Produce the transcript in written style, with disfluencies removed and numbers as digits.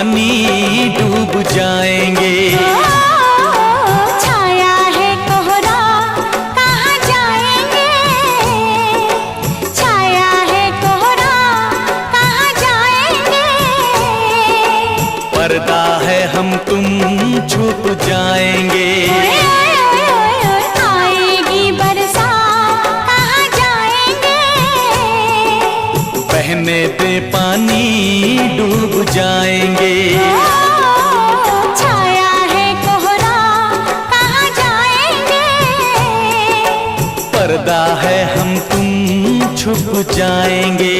पानी डूब जाएंगे। छाया है कोहरा कहाँ जाएंगे, छाया है कोहरा कहाँ जाएंगे। पर्दा है हम तुम छुप जाएंगे। आएगी बरसात कहाँ जाएंगे, बहने दे पानी डूब जाएंगे। छाया है कोहरा कहाँ जाएंगे, पर्दा है हम तुम छुप जाएंगे।